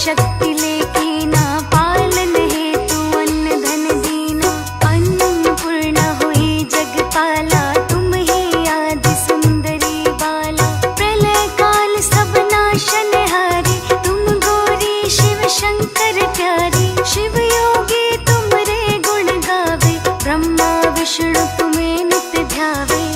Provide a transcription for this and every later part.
शक्ति लेके ना पालन है तू अन्न धन दीना। अन्नपूर्णा हुई जगपाला, तुम ही आदि सुंदरी बाला। प्रलय काल सब नाशनहारी, तुम गौरी शिव शंकर प्यारी। शिव योगी तुमरे गुण गावे, ब्रह्मा विष्णु तुम्हें नित्य ध्यावे।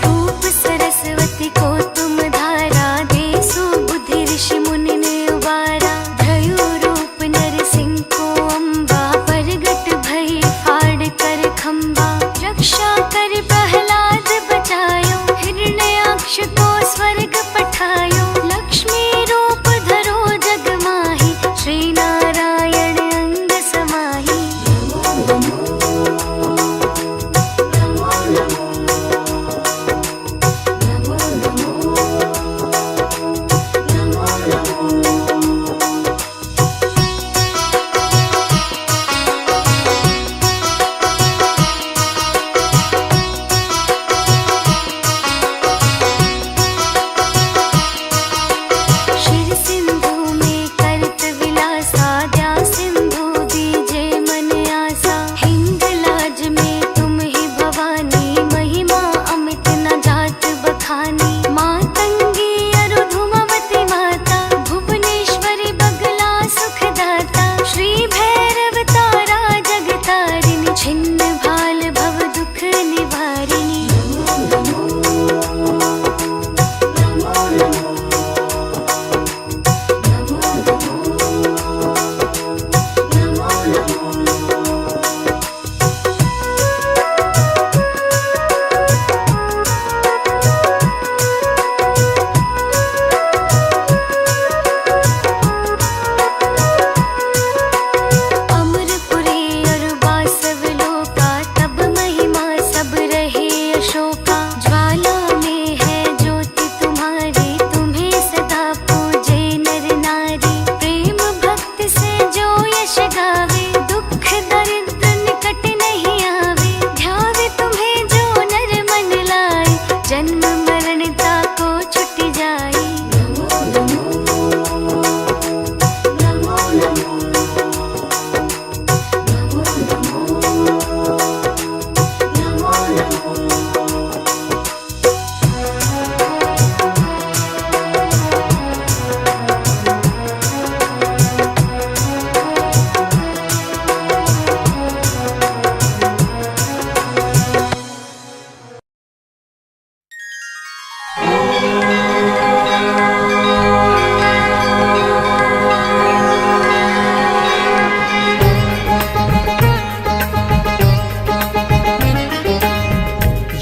रूप सरस्वती को तुम धारा, देसु बुद्धि ऋषि मुनि ने उबारा। धयु रूप नरसिंह को अम्बा, प्रगट भई फाड़ कर खम्बा। रक्षा कर प्रहलाद बचायो, हिरण्याक्ष को स्वर्ग पठायो। लक्ष्मी रूप धरो जग माही, श्री नारायण अंग समाही। शिर सिंधु में करत विलासा, द्या सिंधु दीजे मन आसा। हिंगलाज में तुम ही भवानी, महिमा अमित न जात बखानी। मातंगी अरुधुमवती माता, भुवनेश्वरी बगला सुखदाता। श्री भैरव तारा जगतारिणी, छिन्न भाल भव दुख निवारिणी। अमरपुरी और वासव लोका, तब महिमा सब रहे अशोका। ज्वाला में है ज्योति तुम्हारी, तुम्हें सदा पूजे नर नारी। प्रेम भक्ति से जो यश गावे, दुख दरिद्र निकट नहीं आवे। ध्यावे तुम्हें जो नर मन लाए, जन्म मरणता को छुट जाए।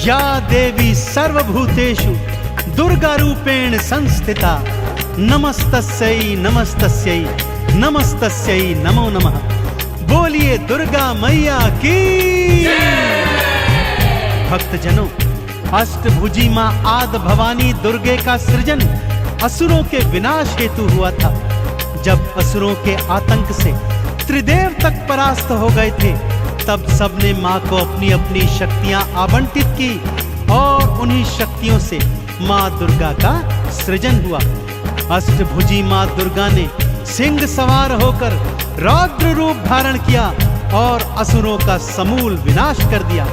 या देवी सर्वभूतेषु दुर्गा रूपेण संस्थिता, नमस्तस्यै नमस्तस्यै नमस्तस्यै नमो नमः। बोलिए दुर्गा मैया की। भक्तजनों, अष्टभुजी मां आदि भवानी दुर्गे का सृजन असुरों के विनाश हेतु हुआ था। जब असुरों के आतंक से त्रिदेव तक परास्त हो गए थे, तब सबने मां को अपनी अपनी शक्तियां आवंटित की और उन्हीं शक्तियों से मां दुर्गा का सृजन हुआ। अष्टभुजी मां दुर्गा ने सिंह सवार होकर रौद्र रूप धारण किया और असुरों का समूल विनाश कर दिया।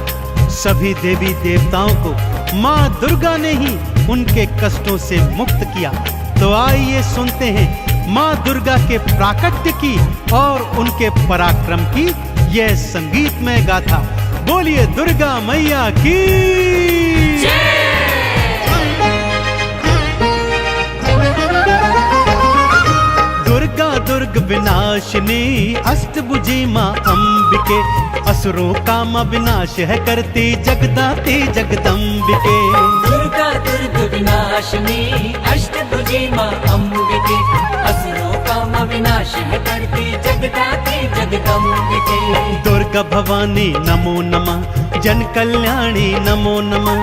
सभी देवी देवताओं को मां दुर्गा ने ही उनके कष्टों से मुक्त किया। तो आइए सुनते हैं मां दुर्गा के प्राकट्य की और उनके पराक्रम की यह संगीतमय गाथा। बोलिए दुर्गा मैया की। दुर्गा दुर्ग विनाशिनी, अष्टभुजी मां अंबिके। असुरों का मां विनाश है करती, जगदाती जगदम्बिके। दुर्गा दुर्ग विनाशिनी, अष्टभुजी मां अंबिके। असुरों का मां विनाश है करती, जगदाती जगदम्बिके। दुर्गा भवानी नमो नमः, जन कल्याणी नमो नमः,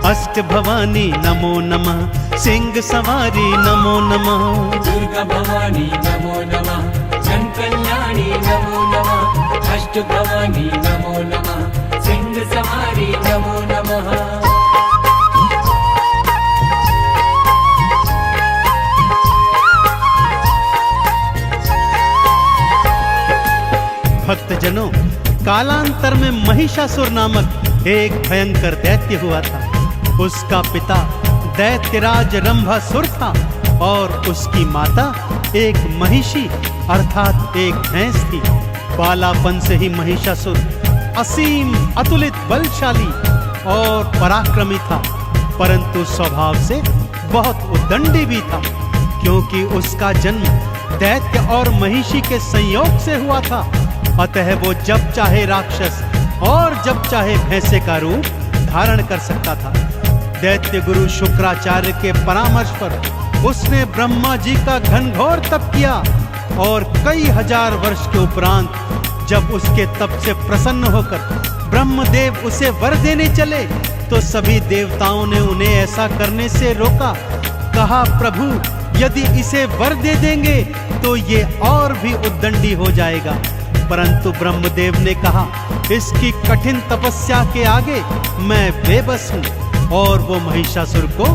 अष्ट भवानी नमो नमः, सिंह सवारी नमो नमः। दुर्गा भवानी नमो नमः, जन कल्याणी नमो नमः, अष्ट भवानी नमो नमः, सिंह सवारी नमो नमः। भक्तजनों, कालांतर में महिषासुर नामक एक भयंकर दैत्य हुआ था। उसका पिता दैत्यराज रंभासुर था और उसकी माता एक महिषी अर्थात एक भैंस थी। बालापन से ही महिषासुर असीम अतुलित बलशाली और पराक्रमी था, परंतु स्वभाव से बहुत उद्दंडी भी था, क्योंकि उसका जन्म दैत्य और महिषी के संयोग से हुआ था। अतः वो जब चाहे राक्षस और जब चाहे भैंसे का रूप धारण कर सकता था। दैत्य गुरु शुक्राचार्य के परामर्श पर उसने ब्रह्मा जी का घनघोर तप किया और कई हजार वर्ष के उपरांत जब उसके तप से प्रसन्न होकर ब्रह्मदेव उसे वर देने चले तो सभी देवताओं ने उन्हें ऐसा करने से रोका। कहा, प्रभु यदि इसे वर दे देंगे तो ये और भी उद्दंडी हो जाएगा। परंतु ब्रह्मदेव ने कहा, इसकी कठिन तपस्या के आगे मैं बेबस हूँ। और वो महिषासुर को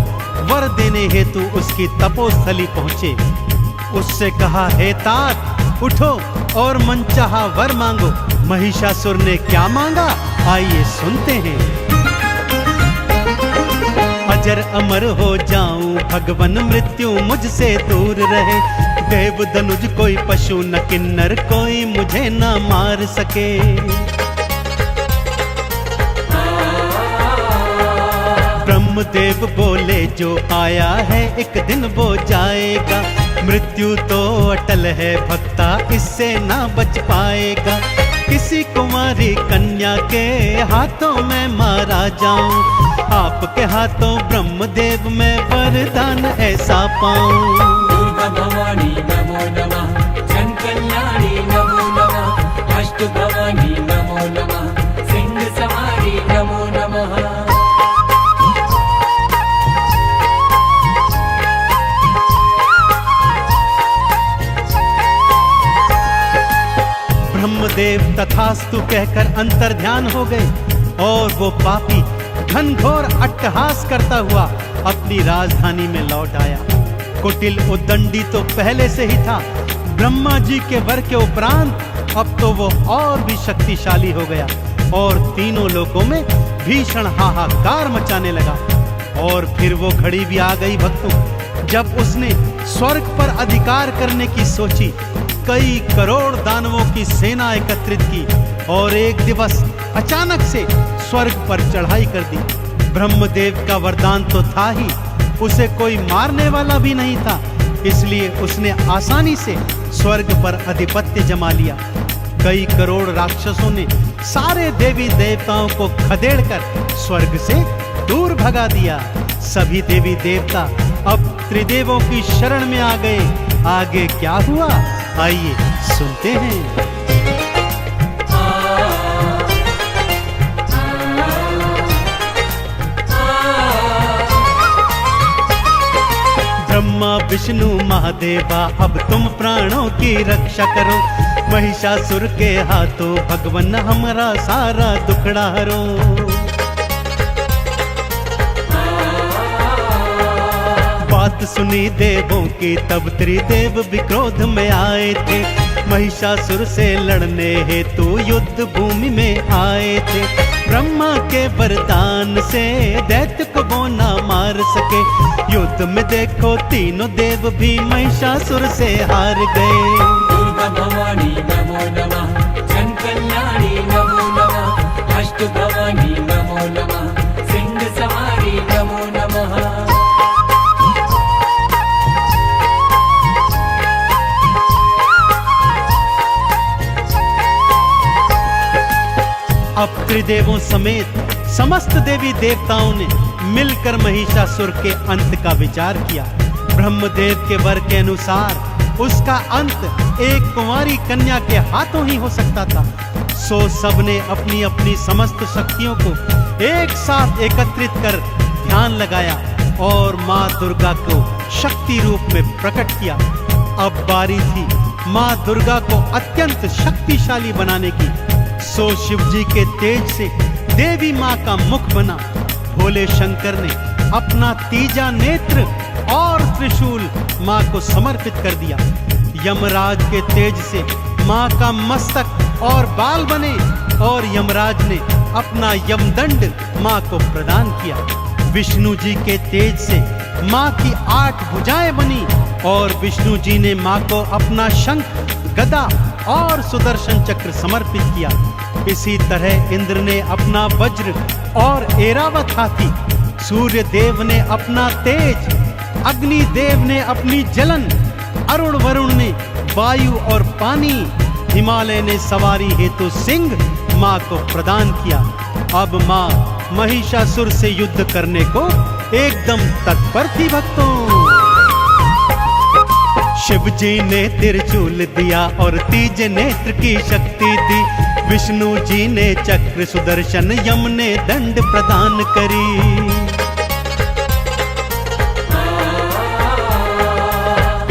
वर देने हेतु उसकी तपोस्थली पहुंचे। उससे कहा, हे तात उठो और मनचाहा वर मांगो। महिषासुर ने क्या मांगा, आइए सुनते हैं। अजर अमर हो जाऊं, भगवन मृत्यु मुझसे दूर रहे। देव धनुज कोई पशु न किन्नर कोई मुझे न मार सके। ब्रह्मदेव बोले, जो आया है एक दिन वो जाएगा। मृत्यु तो अटल है भक्ता, इससे ना बच पाएगा। किसी कुमारी कन्या के हाथों में मारा जाऊं, आपके हाथों ब्रह्मदेव में वरदान ऐसा पाऊं। दुर्गा भवानी नमो नमः, जन कल्याणी नमो नमः, अष्ट भवानी नमो नमः, सिंह सवारी नमो नमः। ब्रह्मदेव तथास्तु कहकर अंतर्ध्यान हो गए और वो पापी घनघोर अट्टहास करता हुआ अपनी राजधानी में लौट आया। कुटिल उद्दंडी तो पहले से ही था, ब्रह्मा जी के वर के उपरांत अब तो वो और भी शक्तिशाली हो गया और तीनों लोकों में भीषण हाहाकार मचाने लगा। और फिर वो घड़ी भी आ गई भक्तों, जब उसने स्वर्ग पर अधिकार करने की सोची। कई करोड़ दानवों की सेना एकत्रित की और एक दिवस अचानक से स्वर्ग पर चढ़ाई कर दी। ब्रह्मदेव का वरदान तो था ही, उसे कोई मारने वाला भी नहीं था, इसलिए उसने आसानी से स्वर्ग पर अधिपत्य जमा लिया। कई करोड़ राक्षसों ने सारे देवी देवताओं को खदेड़कर स्वर्ग से दूर भगा दिया। सभी देवी देवता अब त्रिदेवों की शरण में आ गए। आगे क्या हुआ, आइए सुनते हैं। ब्रह्मा विष्णु महादेवा अब तुम प्राणों की रक्षा करो। महिषासुर के हाथों भगवन हमारा सारा दुखड़ा हरो। बात सुनी देवों की तब त्रिदेव भी क्रोध में आए थे। महिषासुर से लड़ने हेतु युद्ध भूमि में आए थे। ब्रह्मा के वरदान से दैत्य को वो ना मार सके। युद्ध में देखो तीनों देव भी महिषासुर से हार गए। दुर्गा भवानी नमो नमः, जन कल्याणी नमो नमः, अष्ट भवानी नमो नमः, सिंह सवारी नमो नमः। अब त्रिदेवों समेत समस्त देवी देवताओं ने मिलकर महिषासुर के अंत का विचार किया। ब्रह्मदेव के वर के अनुसार उसका अंत एक कुंवारी कन्या के हाथों ही हो सकता था। सो सबने अपनी अपनी समस्त शक्तियों को एक साथ एकत्रित कर ध्यान लगाया और माँ दुर्गा को शक्ति रूप में प्रकट किया। अब बारी थी माँ दुर्गा को अत्यंत शक्तिशाली बनाने की। सो शिव जी के तेज से देवी माँ का मुख बना। भोले शंकर ने अपना तीजा नेत्र और त्रिशूल माँ को समर्पित कर दिया। यमराज के तेज से माँ का मस्तक और बाल बने और यमराज ने अपना यमदंड माँ को प्रदान किया। विष्णु जी के तेज से माँ की 8 भुजाएं बनी और विष्णु जी ने माँ को अपना शंख, गदा और सुदर्शन चक्र समर्पित किया। इसी तरह इंद्र ने अपना वज्र और ऐरावत हाथी, सूर्य देव ने अपना तेज, अग्नि देव ने अपनी जलन, अरुण वरुण ने वायु और पानी, हिमालय ने सवारी हेतु सिंह माँ को प्रदान किया। अब माँ महिषासुर से युद्ध करने को एकदम तत्पर थी भक्तों। शिव जी ने त्रिशूल दिया और तीज नेत्र की शक्ति दी। विष्णु जी ने चक्र सुदर्शन, यम ने दंड प्रदान करी।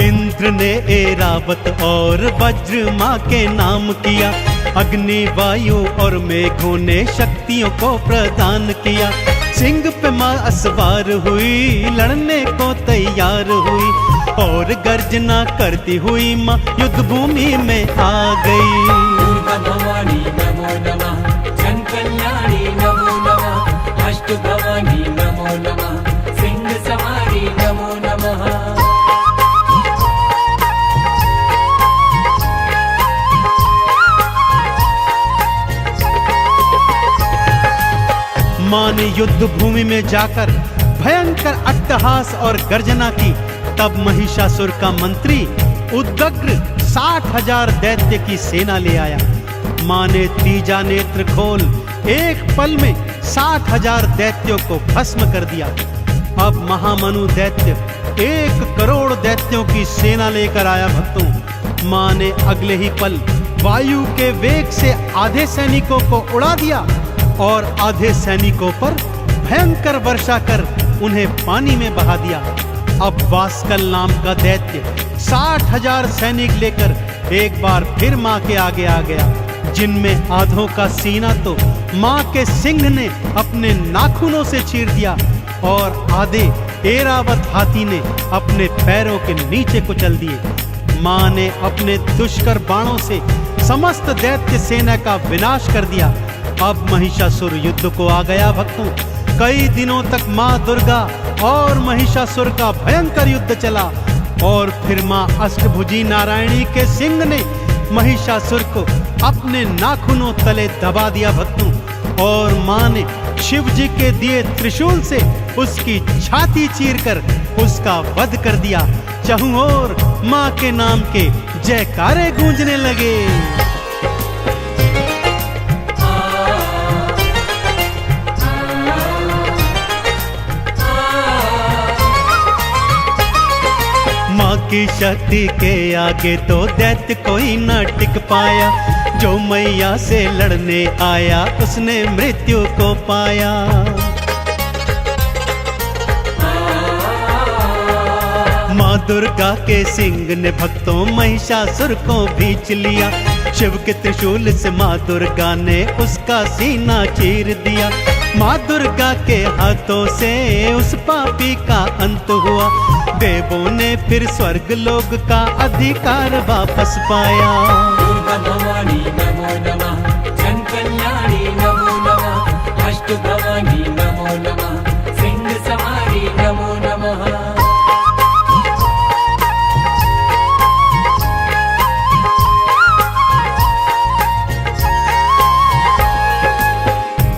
इंद्र ने ऐरावत और वज्र माँ के नाम किया। अग्नि, वायु और मेघों ने शक्तियों को प्रदान किया। सिंह पे माँ असवार हुई, लड़ने को तैयार हुई और गर्जना करती हुई माँ युद्ध भूमि में आ गई। दुर्गा भवानी नमो नमः, जन कल्याणी नमो नमः, अष्ट भवानी नमो नमः, सिंह सवारी नमो नमः। माँ ने युद्ध भूमि में जाकर भयंकर अट्टहास और गर्जना की। तब महिषासुर का मंत्री उदग्र 60,000 दैत्य की सेना ले आया। माँ ने तीजा नेत्र खोल एक पल में 60,000 दैत्यों को भस्म कर दिया। अब महामनु दैत्य 1 करोड़ दैत्यों की सेना लेकर आया भक्तों। माँ ने अगले ही पल वायु के वेग से आधे सैनिकों को उड़ा दिया और आधे सैनिकों पर भयंकर वर्षा कर उन्हें पानी में बहा दिया। अब वास्कल नाम का दैत्य 60,000 सैनिक लेकर एक बार फिर माँ के आगे आ गया, जिनमें आधों का सीना तो माँ के सिंह ने अपने नाखूनों से चीर दिया और आधे ऐरावत हाथी ने अपने पैरों के नीचे कुचल दिए। माँ ने अपने दुष्कर बाणों से समस्त दैत्य सेना का विनाश कर दिया। अब महिषासुर युद्ध को आ गया भक्तों। कई दिनों तक माँ दुर्गा और महिषासुर का भयंकर युद्ध चला और फिर माँ अष्टभुजी नारायणी के सिंह ने महिषासुर को अपने नाखूनों तले दबा दिया भक्तों। और माँ ने शिव जी के दिए त्रिशूल से उसकी छाती चीरकर उसका वध कर दिया। चहुं ओर माँ के नाम के जयकारे गूंजने लगे। माँ की शक्ति के आगे तो दैत्य कोई न टिक पाया। जो मैया से लड़ने आया उसने मृत्यु को पाया। माँ दुर्गा के सिंह ने भक्तों महिषासुर को भींच लिया। शिव के त्रिशूल से माँ दुर्गा ने उसका सीना चीर दिया। माँ दुर्गा के हाथों से उस पापी का अंत हुआ। देवों ने फिर स्वर्ग लोक का अधिकार वापस पाया। दुर्गा भवानी नमो नमः, जन कल्याणी नमो नमः, अष्ट भवानी नमो नमः, सिंह सवारी नमो नमः।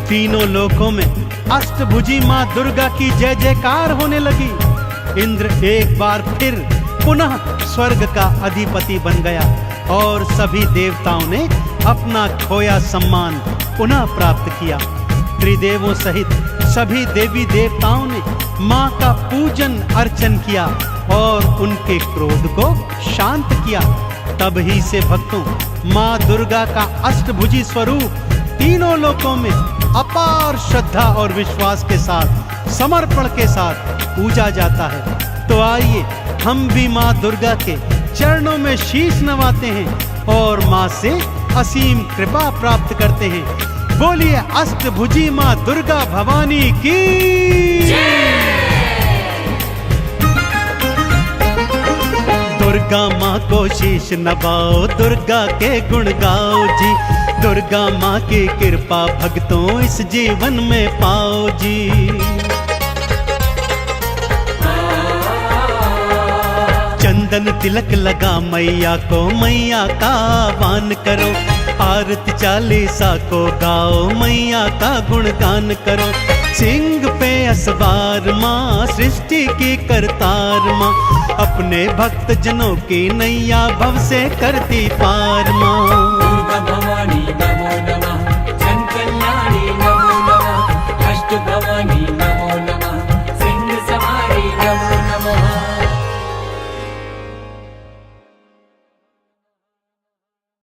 तीनों लोकों में अष्टभुजी माँ दुर्गा की जय जयकार होने लगी। इंद्र एक बार फिर पुनः स्वर्ग का अधिपति बन गया और सभी देवताओं ने अपना खोया सम्मान पुनः प्राप्त किया। त्रिदेवों सहित सभी देवी देवताओं ने माँ का पूजन अर्चन किया और उनके क्रोध को शांत किया। तब ही से भक्तों माँ दुर्गा का अष्टभुजी स्वरूप तीनों लोकों में अपार श्रद्धा और विश्वास के साथ, समर्पण के साथ पूजा जाता है। तो आइए हम भी माँ दुर्गा के चरणों में शीश नवाते हैं और माँ से असीम कृपा प्राप्त करते हैं। बोलिए अष्टभुजी माँ दुर्गा भवानी की। दुर्गा माँ को शीश नवाओ, दुर्गा के गुण गाओ जी। दुर्गा माँ की कृपा भक्तों इस जीवन में पाओ जी। चंदन तिलक लगा मैया को, मैया का आह्वान करो। आरती चालीसा को गाओ, मैया का गुणगान करो। सिंह पे असवार माँ, सृष्टि की करतार माँ। अपने भक्त जनों की नैया भव से करती पार माँ। दुर्गा भवानी